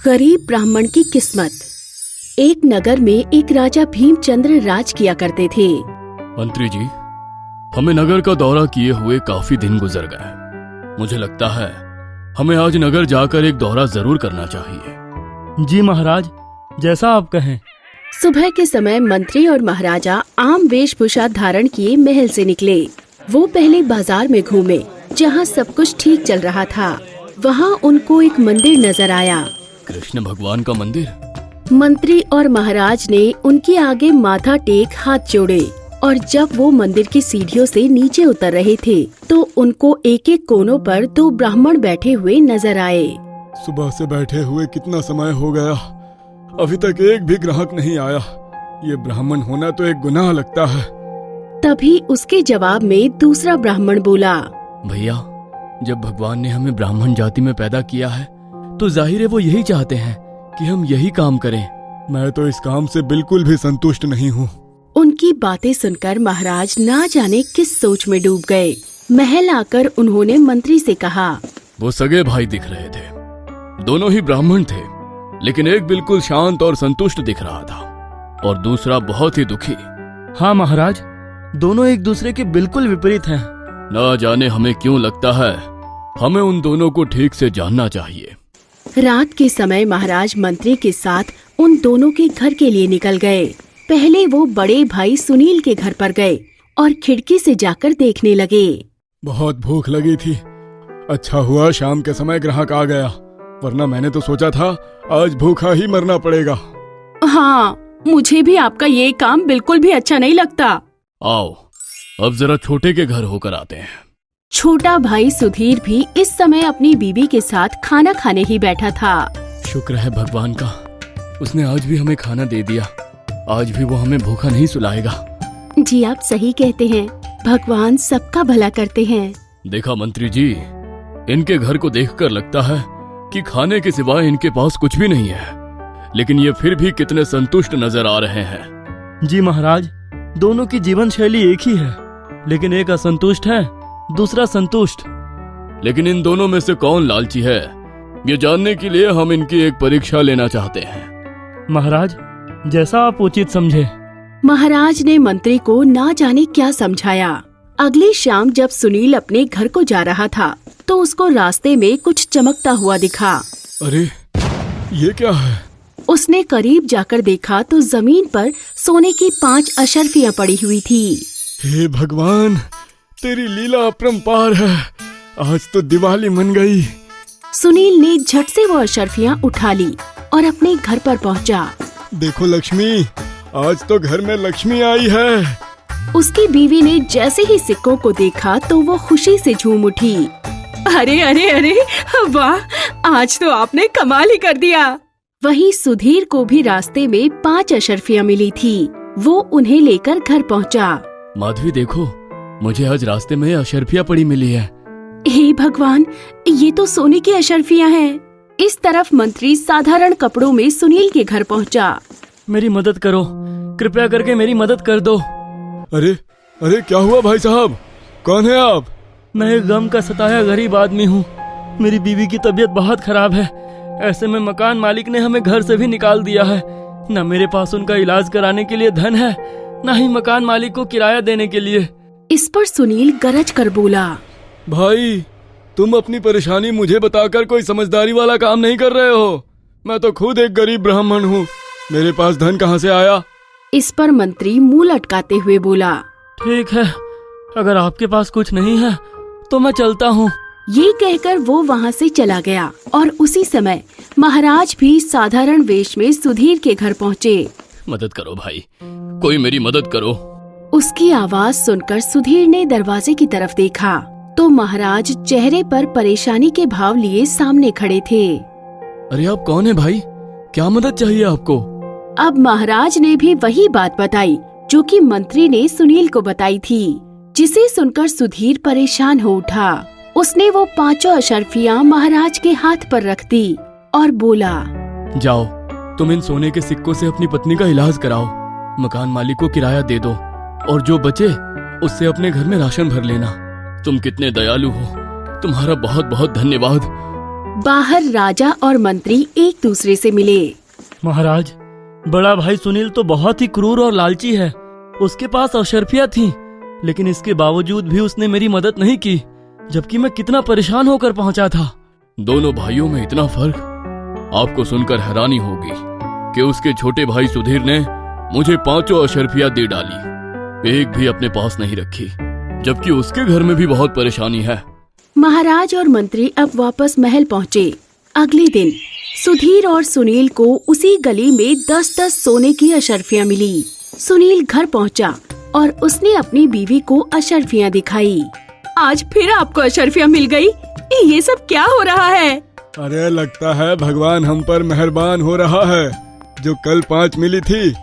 गरीब ब्राह्मण की किस्मत। एक नगर में एक राजा भीमचंद्र राज किया करते थे। मंत्री जी, हमें नगर का दौरा किए हुए काफी दिन गुजर गए। मुझे लगता है हमें आज नगर जाकर एक दौरा जरूर करना चाहिए। जी महाराज, जैसा आप कहें। सुबह के समय मंत्री और महाराजा आम वेशभूषा धारण किए महल से निकले। वो पहले बाजार में घूमे, जहाँ सब कुछ ठीक चल रहा था। वहाँ उनको एक मंदिर नजर आया। कृष्ण भगवान का मंदिर। मंत्री और महाराज ने उनके आगे माथा टेक हाथ जोड़े और जब वो मंदिर की सीढ़ियों से नीचे उतर रहे थे तो उनको एक एक कोनों पर दो ब्राह्मण बैठे हुए नजर आए। सुबह से बैठे हुए कितना समय हो गया, अभी तक एक भी ग्राहक नहीं आया। ये ब्राह्मण होना तो एक गुनाह लगता है। तभी उसके जवाब में दूसरा ब्राह्मण बोला, भैया, जब भगवान ने हमें ब्राह्मण जाति में पैदा किया है तो जाहिर है वो यही चाहते हैं कि हम यही काम करें। मैं तो इस काम से बिल्कुल भी संतुष्ट नहीं हूँ। उनकी बातें सुनकर महाराज ना जाने किस सोच में डूब गए। महल आकर उन्होंने मंत्री से कहा, वो सगे भाई दिख रहे थे। दोनों ही ब्राह्मण थे, लेकिन एक बिल्कुल शांत और संतुष्ट दिख रहा था और दूसरा बहुत ही दुखी। हाँ महाराज, दोनों एक दूसरे के बिल्कुल विपरीत हैं। ना जाने हमें क्यों लगता है हमें उन दोनों को ठीक से जानना चाहिए। रात के समय महाराज मंत्री के साथ उन दोनों के घर के लिए निकल गए। पहले वो बड़े भाई सुनील के घर पर गए और खिड़की से जाकर देखने लगे। बहुत भूख लगी थी। अच्छा हुआ शाम के समय ग्राहक आ गया, वरना मैंने तो सोचा था आज भूखा ही मरना पड़ेगा। हाँ, मुझे भी आपका ये काम बिल्कुल भी अच्छा नहीं लगता। आओ, अब जरा छोटे के घर होकर आते हैं। छोटा भाई सुधीर भी इस समय अपनी बीवी के साथ खाना खाने ही बैठा था। शुक्र है भगवान का, उसने आज भी हमें खाना दे दिया। आज भी वो हमें भूखा नहीं सुलाएगा। जी आप सही कहते हैं, भगवान सबका भला करते हैं। देखा मंत्री जी, इनके घर को देखकर लगता है कि खाने के सिवाय इनके पास कुछ भी नहीं है, लेकिन ये फिर भी कितने संतुष्ट नजर आ रहे हैं। जी महाराज, दोनों की जीवन शैली एक ही है, लेकिन एक असंतुष्ट है, दूसरा संतुष्ट। लेकिन इन दोनों में से कौन लालची है, ये जानने के लिए हम इनकी एक परीक्षा लेना चाहते हैं। महाराज, जैसा आप उचित समझे। महाराज ने मंत्री को ना जाने क्या समझाया। अगली शाम जब सुनील अपने घर को जा रहा था तो उसको रास्ते में कुछ चमकता हुआ दिखा। अरे ये क्या है? उसने करीब जाकर देखा तो जमीन पर सोने की 5 अशर्फियां पड़ी हुई थी। हे भगवान, तेरी लीला अपरंपार है। आज तो दिवाली मन गई। सुनील ने झट से वो अशर्फियां उठा ली और अपने घर पर पहुंचा। देखो लक्ष्मी, आज तो घर में लक्ष्मी आई है। उसकी बीवी ने जैसे ही सिक्कों को देखा तो वो खुशी से झूम उठी। अरे अरे अरे, वाह, आज तो आपने कमाल ही कर दिया। वहीं सुधीर को भी रास्ते में 5 अशर्फियां मिली थी। वो उन्हें लेकर घर पहुंचा। माधवी देखो, मुझे आज रास्ते में अशर्फियां पड़ी मिली है। हे भगवान, ये तो सोने की अशर्फियां हैं। इस तरफ मंत्री साधारण कपड़ों में सुनील के घर पहुंचा। मेरी मदद करो, कृपया करके मेरी मदद कर दो। अरे अरे, क्या हुआ भाई साहब? कौन है आप? मैं एक गम का सताया गरीब आदमी हूँ। मेरी बीवी की तबीयत बहुत खराब है। ऐसे में मकान मालिक ने हमें घर से भी निकाल दिया है। न मेरे पास उनका इलाज कराने के लिए धन है, न ही मकान मालिक को किराया देने के लिए। इस पर सुनील गरज कर बोला, भाई, तुम अपनी परेशानी मुझे बताकर कोई समझदारी वाला काम नहीं कर रहे हो। मैं तो खुद एक गरीब ब्राह्मण हूँ, मेरे पास धन कहाँ से आया? इस पर मंत्री मुंह लटकाते हुए बोला, ठीक है, अगर आपके पास कुछ नहीं है तो मैं चलता हूँ। ये कहकर वो वहाँ से चला गया और उसी समय महाराज भी साधारण वेश में सुधीर के घर पहुँचे। मदद करो भाई, कोई मेरी मदद करो। उसकी आवाज सुनकर सुधीर ने दरवाजे की तरफ देखा तो महाराज चेहरे पर परेशानी के भाव लिए सामने खड़े थे। अरे आप कौन है भाई? क्या मदद चाहिए आपको? अब महाराज ने भी वही बात बताई जो कि मंत्री ने सुनील को बताई थी, जिसे सुनकर सुधीर परेशान हो उठा। उसने वो 5 अशर्फियां महाराज के हाथ पर रख दी और बोला, जाओ, तुम इन सोने के सिक्कों से अपनी पत्नी का इलाज कराओ, मकान मालिक को किराया दे दो और जो बचे उससे अपने घर में राशन भर लेना। तुम कितने दयालु हो, तुम्हारा बहुत बहुत धन्यवाद। बाहर राजा और मंत्री एक दूसरे से मिले। महाराज, बड़ा भाई सुनील तो बहुत ही क्रूर और लालची है। उसके पास अशर्फियाँ थीं, लेकिन इसके बावजूद भी उसने मेरी मदद नहीं की, जबकि मैं कितना परेशान होकर पहुंचा था। दोनों भाइयों में इतना फर्क? आपको सुनकर हैरानी होगी कि उसके छोटे भाई सुधीर ने मुझे 5 अशर्फियाँ दे डाली, एक भी अपने पास नहीं रखी, जबकि उसके घर में भी बहुत परेशानी है। महाराज और मंत्री अब वापस महल पहुँचे। अगले दिन सुधीर और सुनील को उसी गली में 10-10 सोने की अशर्फियाँ मिली। सुनील घर पहुँचा और उसने अपनी बीवी को अशर्फियाँ दिखाई। आज फिर आपको अशर्फियाँ मिल गई? ये सब क्या हो रहा है? अरे लगता है भगवान हम पर मेहरबान हो रहा है। जो कल 5 मिली थी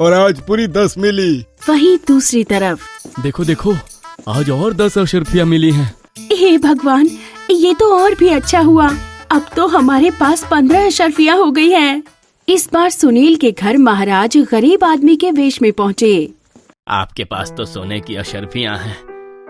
और आज पूरी 10 मिली। वहीं दूसरी तरफ, देखो देखो, आज और 10 अशर्फियाँ मिली हैं। हे भगवान, ये तो और भी अच्छा हुआ। अब तो हमारे पास 15 अशर्फियाँ हो गई हैं। इस बार सुनील के घर महाराज गरीब आदमी के वेश में पहुँचे। आपके पास तो सोने की अशर्फियाँ हैं,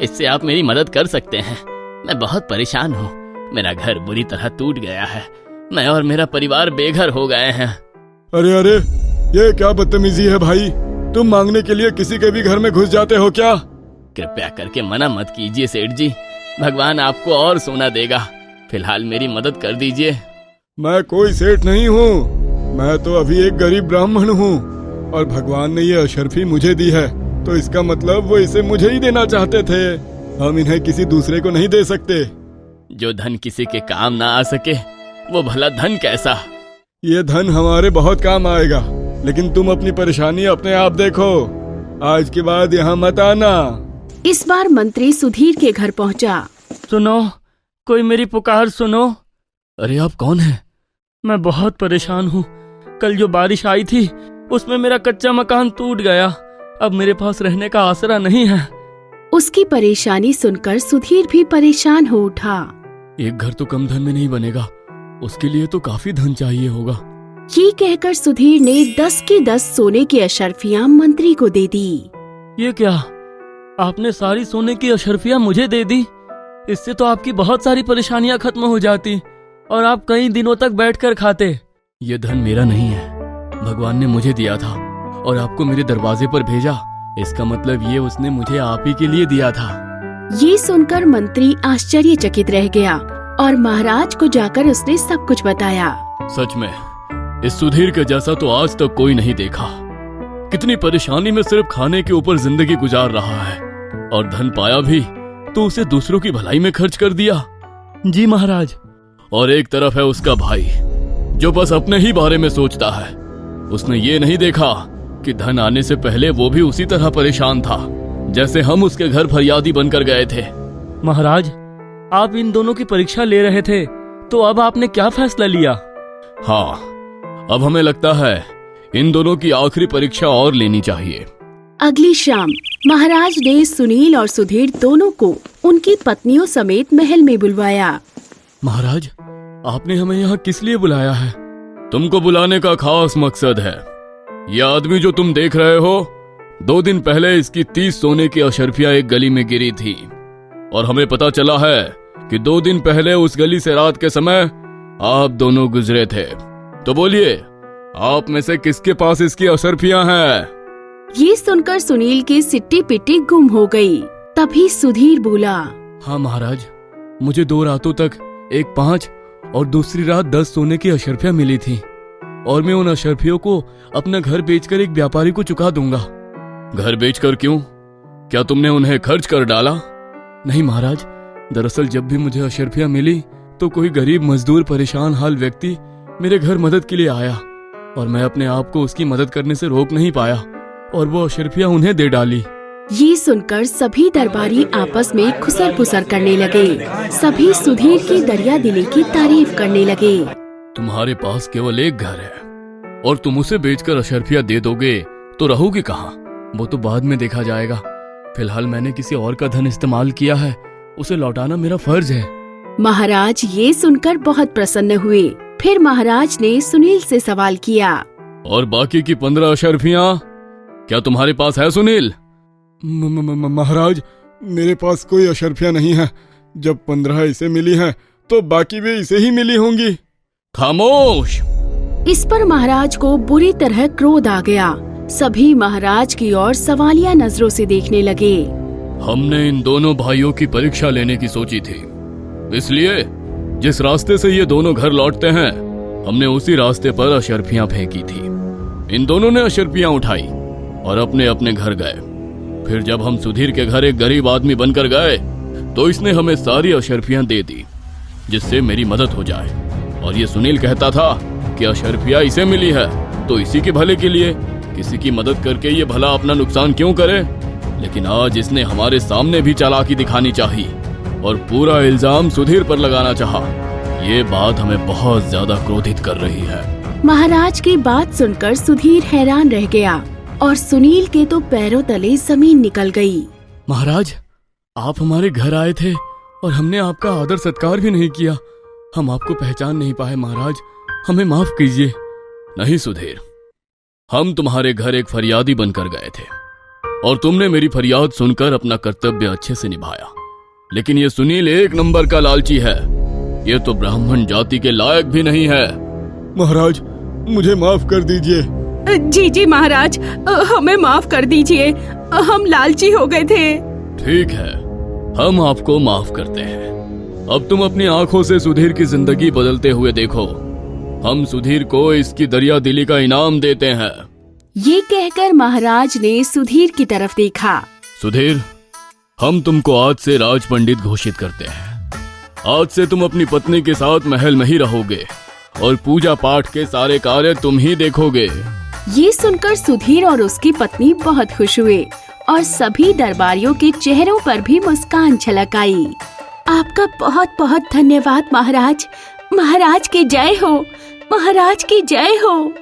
इससे आप मेरी मदद कर सकते हैं। मैं बहुत परेशान हूँ, मेरा घर बुरी तरह टूट गया है, मैं और मेरा परिवार बेघर हो गए हैं। अरे अरे, ये क्या बदतमीजी है भाई? तुम मांगने के लिए किसी के भी घर में घुस जाते हो क्या? कृपया करके मना मत कीजिए सेठ जी, भगवान आपको और सोना देगा। फिलहाल मेरी मदद कर दीजिए। मैं कोई सेठ नहीं हूँ, मैं तो अभी एक गरीब ब्राह्मण हूँ और भगवान ने ये अशर्फी मुझे दी है, तो इसका मतलब वो इसे मुझे ही देना चाहते थे। हम इन्हें किसी दूसरे को नहीं दे सकते। जो धन किसी के काम ना आ सके, वो भला धन कैसा? ये धन हमारे बहुत काम आएगा, लेकिन तुम अपनी परेशानी अपने आप देखो। आज के बाद यहाँ मत आना। इस बार मंत्री सुधीर के घर पहुँचा। सुनो, कोई मेरी पुकार सुनो। अरे आप कौन हैं? मैं बहुत परेशान हूँ। कल जो बारिश आई थी उसमें मेरा कच्चा मकान टूट गया। अब मेरे पास रहने का आसरा नहीं है। उसकी परेशानी सुनकर सुधीर भी परेशान हो उठा। एक घर तो कम धन में नहीं बनेगा, उसके लिए तो काफी धन चाहिए होगा। ये कहकर सुधीर ने 10 की 10 सोने की अशर्फियाँ मंत्री को दे दी। ये क्या, आपने सारी सोने की अशर्फियाँ मुझे दे दी? इससे तो आपकी बहुत सारी परेशानियां खत्म हो जाती और आप कई दिनों तक बैठकर खाते। ये धन मेरा नहीं है, भगवान ने मुझे दिया था और आपको मेरे दरवाजे पर भेजा। इसका मतलब ये उसने मुझे आप ही के लिए दिया था। ये सुनकर मंत्री आश्चर्यचकित रह गया और महाराज को जाकर उसने सब कुछ बताया। सच में इस सुधीर के जैसा तो आज तक कोई नहीं देखा। कितनी परेशानी में सिर्फ खाने के ऊपर जिंदगी गुजार रहा है, और धन पाया भी तो उसे दूसरों की भलाई में खर्च कर दिया। जी महाराज। और एक तरफ है उसका भाई जो बस अपने ही बारे में सोचता है। उसने ये नहीं देखा कि धन आने से पहले वो भी उसी तरह परेशान था जैसे हम उसके घर फरियादी बनकर गए थे। महाराज, आप इन दोनों की परीक्षा ले रहे थे, तो अब आपने क्या फैसला लिया? हाँ, अब हमें लगता है इन दोनों की आखिरी परीक्षा और लेनी चाहिए। अगली शाम महाराज ने सुनील और सुधीर दोनों को उनकी पत्नियों समेत महल में बुलवाया। महाराज, आपने हमें यहाँ किस लिए बुलाया है? तुमको बुलाने का खास मकसद है। यह आदमी जो तुम देख रहे हो, 2 दिन पहले इसकी 30 सोने की अशर्फियाँ एक गली में गिरी थी, और हमें पता चला है कि 2 दिन पहले उस गली से रात के समय आप दोनों गुजरे थे। तो बोलिए, आप में से किसके पास इसकी अशर्फियाँ हैं? ये सुनकर सुनील की सिट्टी पिट्टी गुम हो गई। तभी सुधीर बोला, हाँ महाराज, मुझे 2 रातों तक एक 5 और दूसरी रात 10 सोने की अशर्फियाँ मिली थी, और मैं उन अशर्फियों को अपना घर बेचकर एक व्यापारी को चुका दूंगा। घर बेचकर क्यों? क्या तुमने उन्हें खर्च कर डाला? नहीं महाराज, दरअसल जब भी मुझे अशर्फियाँ मिली तो कोई गरीब मजदूर परेशान हाल व्यक्ति मेरे घर मदद के लिए आया, और मैं अपने आप को उसकी मदद करने से रोक नहीं पाया और वो अशर्फियाँ उन्हें दे डाली। ये सुनकर सभी दरबारी आपस में खुसर पुसर करने लगे। सभी सुधीर की दरिया दिली की तारीफ करने लगे। तुम्हारे पास केवल एक घर है और तुम उसे बेचकर अशर्फियाँ दे दोगे तो रहोगे कहाँ? वो तो बाद में देखा जाएगा। फिलहाल मैंने किसी और का धन इस्तेमाल किया है, उसे लौटाना मेरा फर्ज है। महाराज ये सुनकर बहुत प्रसन्न हुए। फिर महाराज ने सुनील से सवाल किया, और बाकी की 15 अशर्फियाँ क्या तुम्हारे पास है सुनील? महाराज, मेरे पास कोई अशर्फियाँ नहीं है। जब 15 इसे मिली हैं तो बाकी भी इसे ही मिली होंगी। खामोश। इस पर महाराज को बुरी तरह क्रोध आ गया। सभी महाराज की ओर सवालिया नजरों से देखने लगे। हमने इन दोनों भाइयों की परीक्षा लेने की सोची थी, इसलिए जिस रास्ते से ये दोनों घर लौटते हैं हमने उसी रास्ते पर अशर्फियां फेंकी थी। इन दोनों ने अशर्फियां उठाई और अपने अपने घर गए। फिर जब हम सुधीर के घर एक गरीब आदमी बनकर गए तो इसने हमें सारी अशर्फियां दे दी जिससे मेरी मदद हो जाए। और ये सुनील कहता था कि अशर्फियां इसे मिली है तो इसी के भले के लिए, किसी की मदद करके ये भला अपना नुकसान क्यों करे। लेकिन आज इसने हमारे सामने भी चालाकी दिखानी चाहिए और पूरा इल्जाम सुधीर पर लगाना चाहा। ये बात हमें बहुत ज्यादा क्रोधित कर रही है। महाराज की बात सुनकर सुधीर हैरान रह गया और सुनील के तो पैरों तले जमीन निकल गई। महाराज, आप हमारे घर आए थे और हमने आपका आदर सत्कार भी नहीं किया। हम आपको पहचान नहीं पाए महाराज, हमें माफ कीजिए। नहीं सुधीर, हम तुम्हारे घर एक फरियादी बनकर गए थे और तुमने मेरी फरियाद सुनकर अपना कर्तव्य अच्छे से निभाया। लेकिन ये सुनील एक नंबर का लालची है। ये तो ब्राह्मण जाति के लायक भी नहीं है। महाराज, मुझे माफ कर दीजिए। जी जी महाराज, हमें माफ कर दीजिए, हम लालची हो गए थे। ठीक है, हम आपको माफ करते हैं। अब तुम अपनी आंखों से सुधीर की जिंदगी बदलते हुए देखो। हम सुधीर को इसकी दरिया दिली का इनाम देते हैं। ये कहकर महाराज ने सुधीर की तरफ देखा। सुधीर, हम तुमको आज से राज पंडित घोषित करते हैं। आज से तुम अपनी पत्नी के साथ महल में ही रहोगे और पूजा पाठ के सारे कार्य तुम ही देखोगे। ये सुनकर सुधीर और उसकी पत्नी बहुत खुश हुए और सभी दरबारियों के चेहरों पर भी मुस्कान झलक आई। आपका बहुत बहुत धन्यवाद महाराज। महाराज की जय हो, महाराज की जय हो।